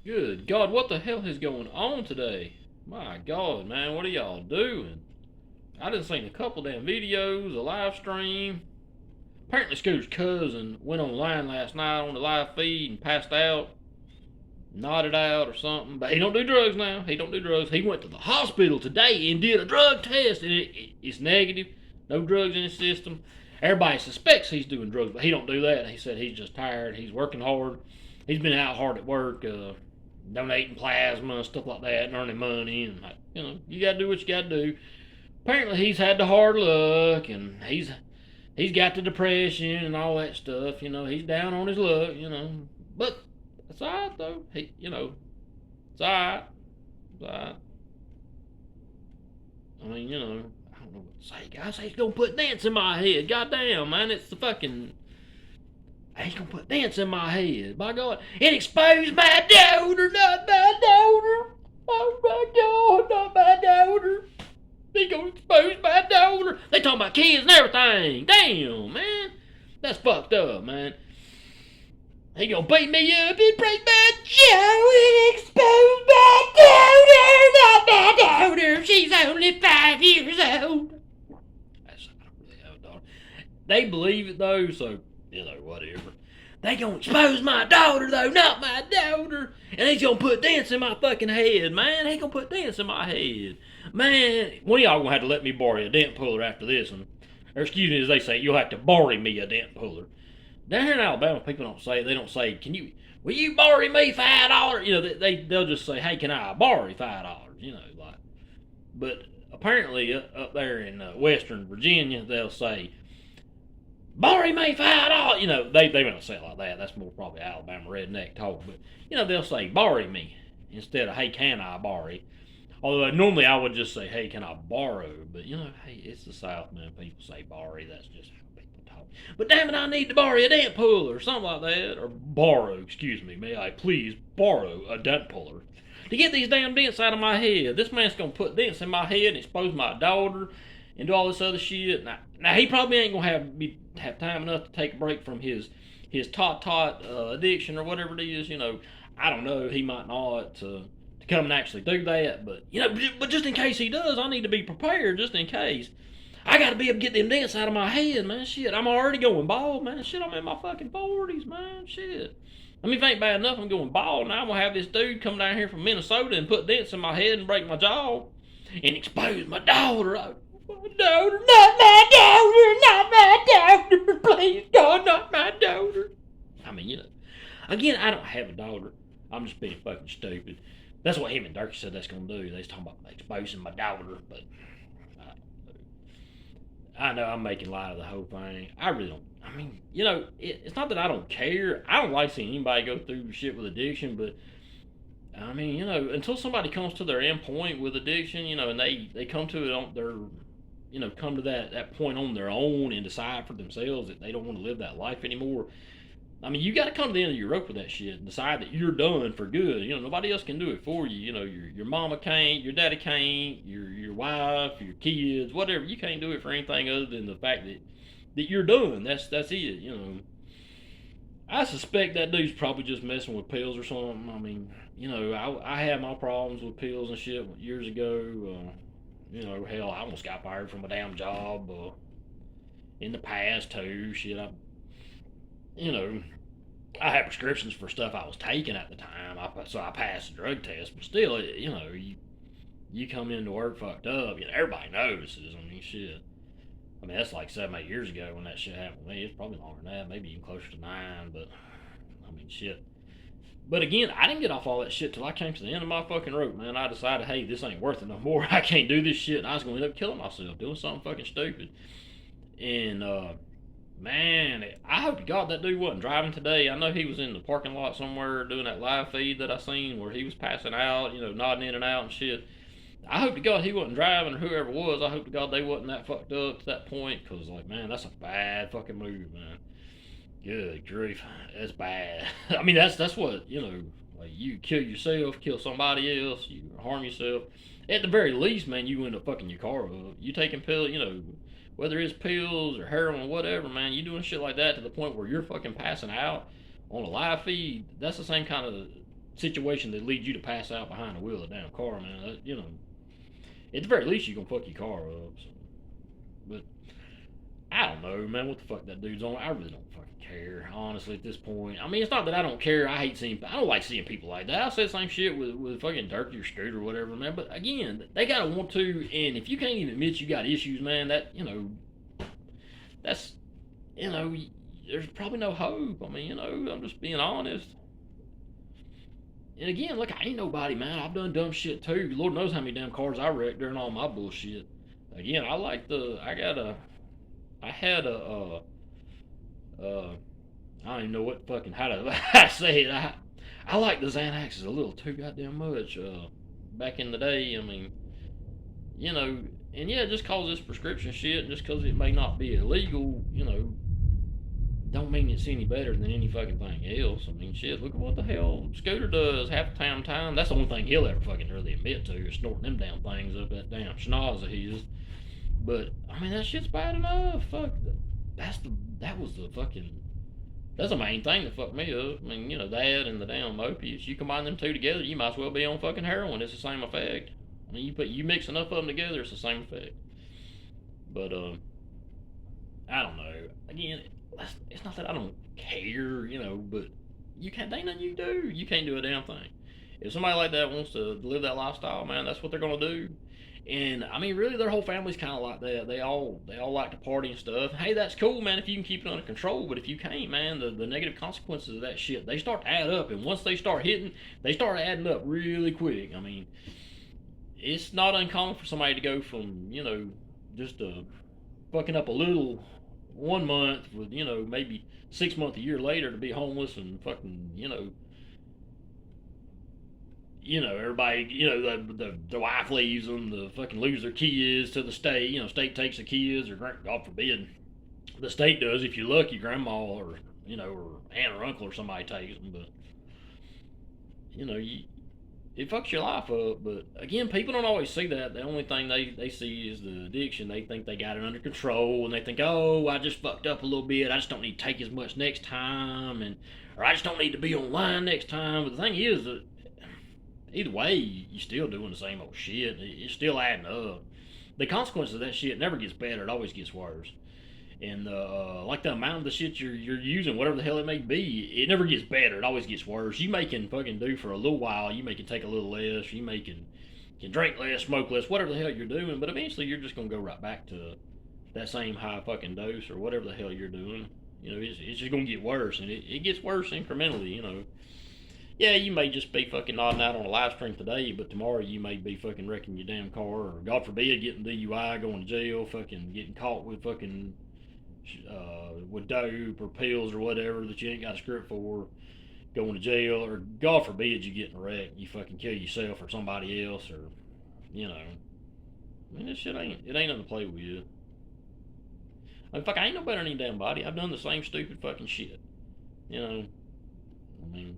Good God, what the hell is going on today? My God, man, what are y'all doing? I done seen a couple damn videos, a live stream. Apparently Scooter's cousin went online last night on the live feed and passed out, nodded out or something. But he don't do drugs now. He don't do drugs. He went to the hospital today and did a drug test, and it's negative. No drugs in his system. Everybody suspects he's doing drugs, but he don't do that. He said he's just tired. He's working hard. He's been out hard at work, donating plasma, stuff like that, and earning money. And, you got to do what you got to do. Apparently, he's had the hard luck, and he's got the depression and all that stuff. He's down on his luck, But it's alright, though. It's alright. It's alright. I mean, I don't know what to say, guys. He's gonna put dance in my head. Goddamn, man. It's the fucking... He's gonna put dance in my head. By God. And expose my daughter, not my daughter. Oh my God, not my daughter. He gonna expose my daughter. They talking about kids and everything. Damn, man. That's fucked up, man. He gonna beat me up and break my jaw and expose my daughter, not my daughter. She's only 5 years old. I don't really have a daughter. They believe it though, so whatever. They gonna expose my daughter though, not my daughter. And he's gonna put dance in my fucking head, man. He gonna put dance in my head. Man, one of y'all gonna have to let me borrow a dent puller after this one. Or excuse me, as they say, you'll have to borrow me a dent puller. Down here in Alabama, people don't say, will you borrow me $5? They'll just say, hey, can I borrow $5? But apparently up there in Western Virginia, they'll say, borrow me $5. They don't say it like that. That's more probably Alabama redneck talk. But, they'll say, borrow me instead of, hey, can I borrow? Although normally I would just say, hey, can I borrow? But, hey, it's the South, man. People say borrow. That's just how people talk. But damn it, I need to borrow a dent puller or something like that. Or borrow, excuse me. May I please borrow a dent puller to get these damn dents out of my head? This man's going to put dents in my head and expose my daughter and do all this other shit. Now he probably ain't going to have time enough to take a break from his tot addiction or whatever it is. I don't know. He might not to come and actually do that, but just in case he does, I need to be prepared just in case. I gotta be able to get them dents out of my head, man. Shit, I'm already going bald, man. Shit, I'm in my fucking 40s, man. Shit. I mean, if it ain't bad enough I'm going bald, now I'm gonna have this dude come down here from Minnesota and put dents in my head and break my jaw and expose my daughter. My daughter, not my daughter, not my daughter. Please, God, not my daughter. I mean, again, I don't have a daughter. I'm just being fucking stupid. That's what him and Dirk said that's going to do. They was talking about exposing my daughter, but I know I'm making light of the whole thing. I really don't. I mean, it's not that I don't care. I don't like seeing anybody go through shit with addiction, but I mean, until somebody comes to their end point with addiction, and they come to it on their, come to that point on their own and decide for themselves that they don't want to live that life anymore. I mean, you got to come to the end of your rope with that shit and decide that you're done for good. Nobody else can do it for you. Your mama can't, your daddy can't, your wife, your kids, whatever. You can't do it for anything other than the fact that you're done. That's it. I suspect that dude's probably just messing with pills or something. I mean, I had my problems with pills and shit years ago. Hell, I almost got fired from a damn job in the past too. Shit, I had prescriptions for stuff I was taking at the time, so I passed the drug test. But still, you come into work fucked up, everybody notices. I mean, shit. I mean, that's like 7, 8 years ago when that shit happened to me. It's probably longer than that, maybe even closer to 9. But I mean, shit. But again, I didn't get off all that shit till I came to the end of my fucking rope, man. I decided, hey, this ain't worth it no more. I can't do this shit, and I was gonna end up killing myself, doing something fucking stupid. And man, I hope to God that dude wasn't driving today. I know he was in the parking lot somewhere doing that live feed that I seen where he was passing out, nodding in and out and shit. I hope to God he wasn't driving, or whoever was. I hope to God they wasn't that fucked up to that point, because, man, that's a bad fucking move, man. Good grief, that's bad. I mean, that's what, you kill yourself, kill somebody else, you harm yourself. At the very least, man, you end up fucking your car up. You taking pills, whether it's pills or heroin or whatever, man, you doing shit like that to the point where you're fucking passing out on a live feed. That's the same kind of situation that leads you to pass out behind the wheel of a damn car, man. You know, at the very least, you're gonna fuck your car up. So. But I don't know, man. What the fuck that dude's on? I really don't fucking care, honestly. At this point, I mean, it's not that I don't care. I don't like seeing people like that. I said the same shit with fucking Turkey or Scoot or whatever, man. But again, they gotta want to, and if you can't even admit you got issues, man, that that's there's probably no hope. I mean, I'm just being honest. And again, look, I ain't nobody, man. I've done dumb shit too. Lord knows how many damn cars I wrecked during all my bullshit. Again, I had I don't even know what fucking how to say it. I like the Xanaxes a little too goddamn much. Back in the day, I mean, and yeah, just cause this prescription shit, and just cause it may not be illegal, don't mean it's any better than any fucking thing else. I mean, shit, look at what the hell Scooter does half the time. That's the only thing he'll ever fucking really admit to is snorting them damn things up that damn schnoz of his. But I mean, that shit's bad enough. Fuck, that's the main thing that fucked me up. I mean, that and the damn opiates. You combine them two together, you might as well be on fucking heroin. It's the same effect. I mean, you mix enough of them together, it's the same effect. But I don't know. Again, it's not that I don't care, but you can't. Ain't nothing you can do. You can't do a damn thing. If somebody like that wants to live that lifestyle, man, that's what they're gonna do. And I mean, really, their whole family's kind of like that. They all like to party and stuff. Hey, that's cool, man, if you can keep it under control. But if you can't, man, the negative consequences of that shit, they start to add up. And once they start hitting, they start adding up really quick. I mean, it's not uncommon for somebody to go from just fucking up a little 1 month with maybe 6 months a year later to be homeless and fucking everybody, the wife leaves them, the fucking lose their kids to the state. State takes the kids, or God forbid, the state does. If you're lucky, grandma or or aunt or uncle or somebody takes them. But it fucks your life up. But again, people don't always see that. The only thing they see is the addiction. They think they got it under control, and they think, oh, I just fucked up a little bit. I just don't need to take as much next time, or I just don't need to be online next time. But the thing is that either way, you're still doing the same old shit. It's still adding up. The consequences of that shit never gets better. It always gets worse. And like the amount of the shit you're using, whatever the hell it may be, it never gets better. It always gets worse. You may can fucking do for a little while. You may can take a little less. You may can drink less, smoke less, whatever the hell you're doing. But eventually, you're just gonna go right back to that same high fucking dose or whatever the hell you're doing. It's just gonna get worse, and it gets worse incrementally. Yeah, you may just be fucking nodding out on a live stream today, but tomorrow you may be fucking wrecking your damn car, or God forbid, getting DUI, going to jail, fucking getting caught with fucking with dope or pills or whatever that you ain't got a script for, going to jail, or God forbid you get in a wreck, you fucking kill yourself or somebody else, or I mean, this shit ain't nothing to play with. I mean, fuck, I ain't no better than any damn body. I've done the same stupid fucking shit. I mean,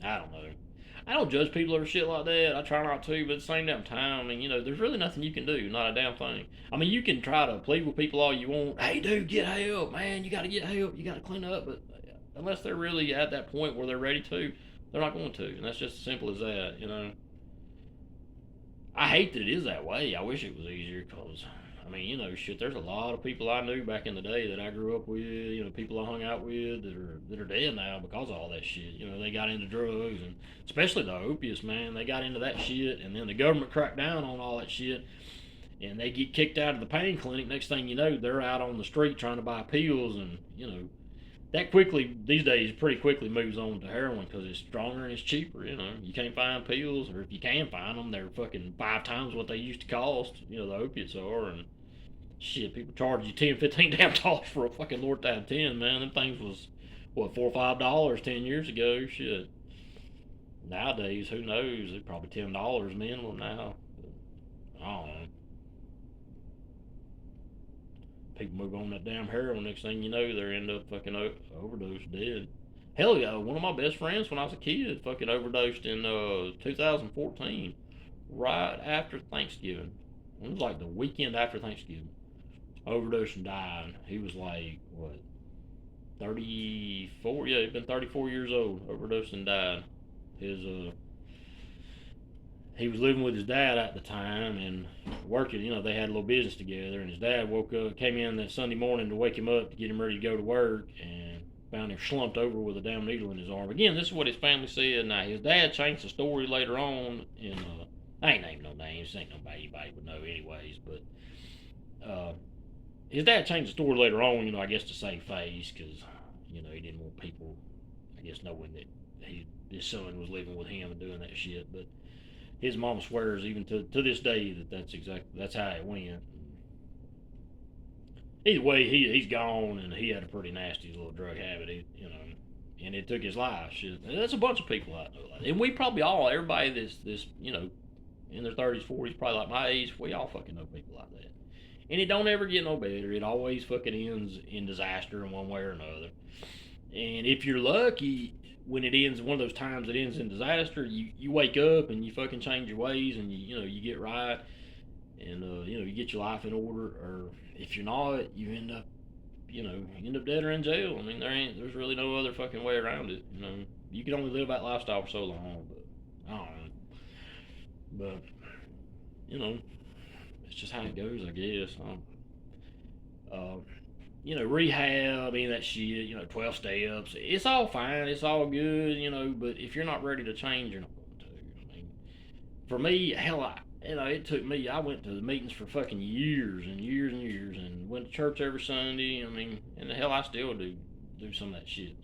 I don't know. I don't judge people over shit like that. I try not to, but at the same damn time, I mean, there's really nothing you can do. Not a damn thing. I mean, you can try to plead with people all you want. Hey, dude, get help, man. You got to get help. You got to clean up. But unless they're really at that point where they're ready to, they're not going to. And that's just as simple as that. I hate that it is that way. I wish it was easier because, I mean, shit, there's a lot of people I knew back in the day that I grew up with, people I hung out with that are dead now because of all that shit. They got into drugs, and especially the opiates, man. They got into that shit, and then the government cracked down on all that shit, and they get kicked out of the pain clinic. Next thing you know, they're out on the street trying to buy pills, and, that quickly, these days, pretty quickly moves on to heroin because it's stronger and it's cheaper. You can't find pills, or if you can find them, they're fucking 5 times what they used to cost. The opiates are, and shit, people charge you $10, $15 damn dollars for a fucking Lortab 10, man. Them things was what, $4 or $5 10 years ago. Shit. Nowadays, who knows? They're probably $10 minimum now. But, I don't know. People move on that damn heroin. Next thing you know, they end up fucking overdose dead. Hell yeah, one of my best friends when I was a kid fucking overdosed in 2014, right after Thanksgiving. It was like the weekend after Thanksgiving. Overdosed and died. He was like, what, 34? Yeah, he'd been 34 years old. Overdosed and died. He was living with his dad at the time and working. They had a little business together. And his dad came in that Sunday morning to wake him up to get him ready to go to work, and found him slumped over with a damn needle in his arm. Again, this is what his family said. Now his dad changed the story later on, and I ain't naming no names. This ain't nobody anybody would know anyways. But his dad changed the story later on. I guess to save face, because he didn't want people, I guess, knowing that his son was living with him and doing that shit. But his mom swears even to this day that's how it went. Either way, he's gone, and he had a pretty nasty little drug habit, and it took his life. Shit, and that's a bunch of people I know like that. And we probably all, everybody that's in their 30s, 40s, probably like my age, we all fucking know people like that. And it don't ever get no better. It always fucking ends in disaster in one way or another. And if you're lucky, when it ends, one of those times it ends in disaster, you wake up and you fucking change your ways, and you get right, and you get your life in order. Or if you're not, you end up dead or in jail. I mean, there's really no other fucking way around it. You can only live that lifestyle for so long. But I don't know. But it's just how it goes, I guess. Rehab, I mean, that shit, 12 steps, it's all fine, it's all good, but if you're not ready to change, you're not going to. I mean, for me, hell, it took me, I went to the meetings for fucking years and years and years, and went to church every Sunday. I mean, and the hell, I still do some of that shit,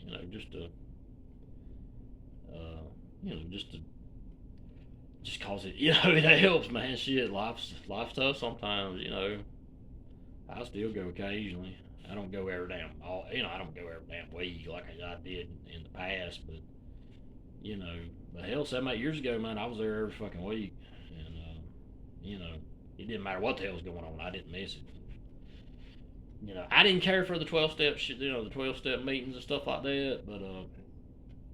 just cause it, it helps, man. Shit, life's tough sometimes, I still go occasionally. I don't go every damn, I don't go every damn week like I did in the past, but but hell, 7-8 years ago, man, I was there every fucking week, and it didn't matter what the hell was going on, I didn't miss it. I didn't care for the 12-step shit, the 12-step meetings and stuff like that, but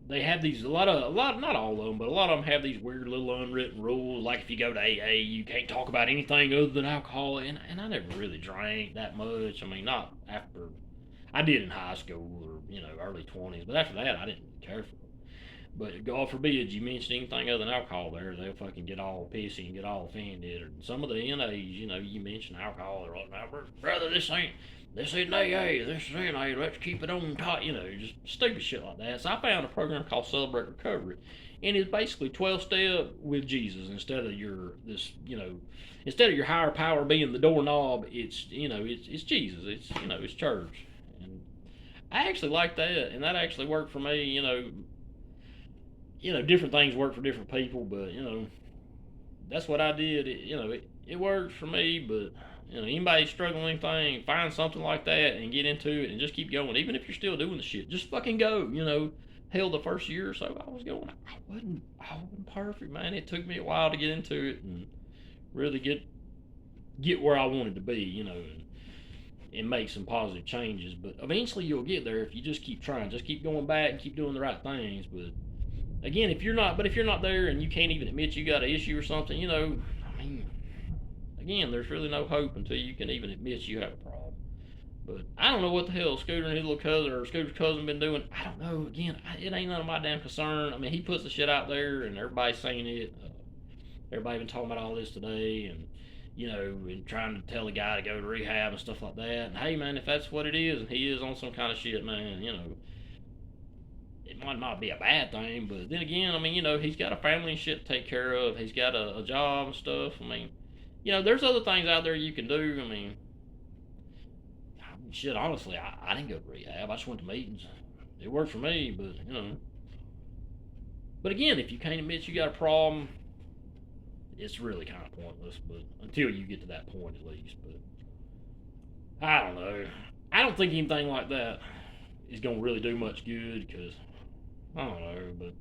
they have these a lot, not all of them, but a lot of them have these weird little unwritten rules. Like if you go to AA, you can't talk about anything other than alcohol. And I never really drank that much. I mean, not after I did in high school or early 20s, but after that I didn't really care for it. But God forbid you mention anything other than alcohol there, they'll fucking get all pissy and get all offended. Or some of the NAs, you mention alcohol, they're like, brother, this ain't AA, this ain't AA, let's keep it on top, just stupid shit like that. So I found a program called Celebrate Recovery, and it's basically 12-step with Jesus instead of instead of your higher power being the doorknob, it's Jesus, it's church. And I actually like that, and that actually worked for me. Different things work for different people, but that's what I did. It worked for me, but anybody struggling with anything, find something like that and get into it and just keep going. Even if you're still doing the shit, just fucking go. Hell, the first year or so I was going, I wasn't perfect, man. It took me a while to get into it and really get where I wanted to be, and make some positive changes. But eventually you'll get there if you just keep trying, just keep going back and keep doing the right things. But again, if you're not there and you can't even admit you got an issue or something, I mean, again, there's really no hope until you can even admit you have a problem. But I don't know what the hell Scooter and his little cousin or Scooter's cousin been doing. I don't know. Again, it ain't none of my damn concern. I mean, he puts the shit out there and everybody's saying it. Everybody been talking about all this today, and and trying to tell the guy to go to rehab and stuff like that. And hey, man, if that's what it is, and he is on some kind of shit, man, it might not be a bad thing. But then again, I mean, he's got a family and shit to take care of. He's got a job and stuff. I mean, there's other things out there you can do. I mean, shit, honestly, I didn't go to rehab. I just went to meetings. It worked for me, but, But again, if you can't admit you got a problem, it's really kind of pointless. But until you get to that point, at least. But I don't know. I don't think anything like that is going to really do much good, because I don't know. But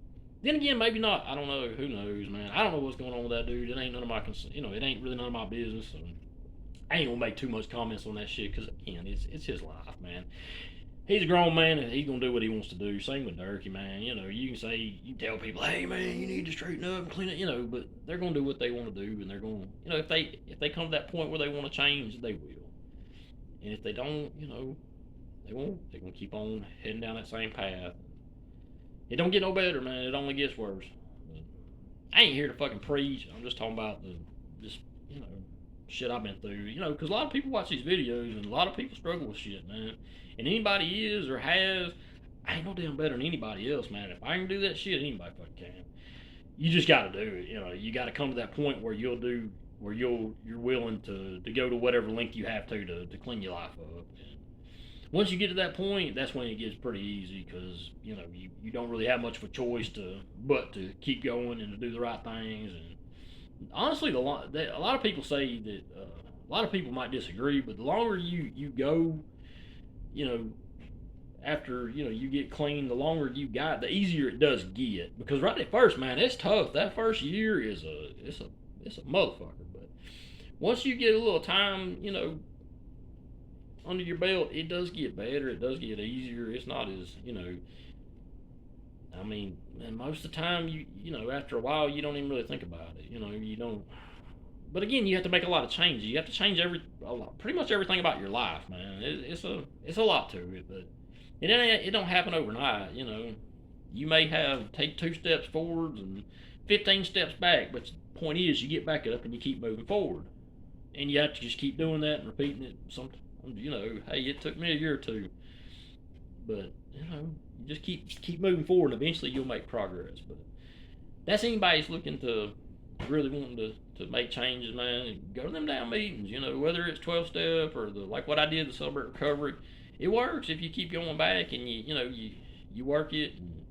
then again, maybe not. I don't know. Who knows, man? I don't know what's going on with that dude. It ain't none of my, it ain't really none of my business. So I ain't gonna make too much comments on that shit, because again, it's his life, man. He's a grown man and he's gonna do what he wants to do. Same with Durkee, man. You can say, you tell people, hey man, you need to straighten up and clean it, but they're gonna do what they want to do, and they're gonna, if they come to that point where they want to change, they will. And if they don't, they won't. They're gonna keep on heading down that same path. It don't get no better, man. It only gets worse. I ain't here to fucking preach. I'm just talking about just, you know, shit I've been through. You know, because a lot of people watch these videos and a lot of people struggle with shit, man. And anybody is or has, I ain't no damn better than anybody else, man. If I can do that shit, anybody fucking can. You just got to do it. You know, you got to come to that point where you're willing to go to whatever length you have to clean your life up. And once you get to that point, that's when it gets pretty easy because you know you don't really have much of a choice but to keep going and to do the right things. And honestly, a lot of people say that a lot of people might disagree, but the longer you go, you know, after you know you get clean, the longer you got, the easier it does get. Because right at first, man, it's tough. That first year is it's a motherfucker. But once you get a little time, you know, under your belt, it does get better. It does get easier. It's not as you know. I mean, and most of the time, you know, after a while, you don't even really think about it. You know, you don't. But again, you have to make a lot of changes. You have to change pretty much everything about your life, man. It's a lot to it, but it don't happen overnight. You know, you may take 2 steps forwards and 15 steps back, but the point is, you get back up and you keep moving forward, and you have to just keep doing that and repeating it. You know, hey, it took me a year or two, but you know, you just keep moving forward, and eventually you'll make progress. But that's anybody that's looking to really wanting to make changes, man. Go to them damn meetings. You know, whether it's 12 step or like what I did, the Celebrate Recovery. It works if you keep going back and you work it and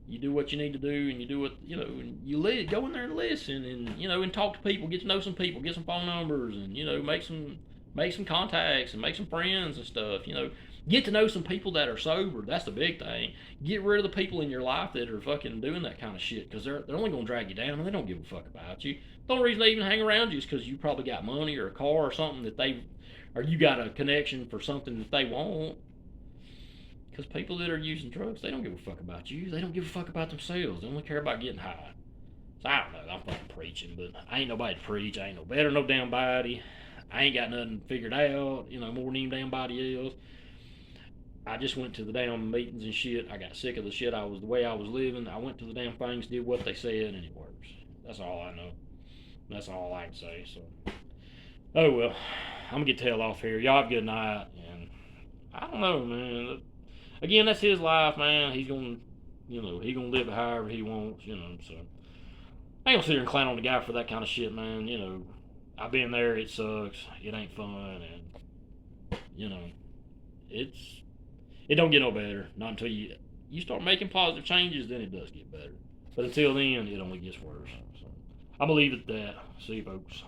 you do what you need to do and you do what you know and go in there and listen and you know and talk to people, get to know some people, get some phone numbers and you know make some contacts and make some friends and stuff. You know, get to know some people that are sober. That's the big thing. Get rid of the people in your life that are fucking doing that kind of shit because they're only gonna drag you down and they don't give a fuck about you. The only reason they even hang around you is because you probably got money or a car or something or you got a connection for something that they want. Because people that are using drugs, they don't give a fuck about you. They don't give a fuck about themselves. They only care about getting high. So I don't know. I'm fucking preaching, but I ain't nobody to preach. I ain't no better than no damn body. I ain't got nothing figured out, you know, more than any damn body else. I just went to the damn meetings and shit. I got sick of the way I was living. I went to the damn things, did what they said, and it works. That's all I know. That's all I can say. So, oh well, I'm gonna get the hell off here. Y'all have a good night, and I don't know, man. Again, that's his life, man. He's gonna, you know, live it however he wants, you know. So I ain't gonna sit here and clown on the guy for that kind of shit, man. You know, I've been there. It sucks. It ain't fun, and you know, it don't get no better. Not until you start making positive changes, then it does get better. But until then, it only gets worse. So I'm gonna leave it at that. See you, folks.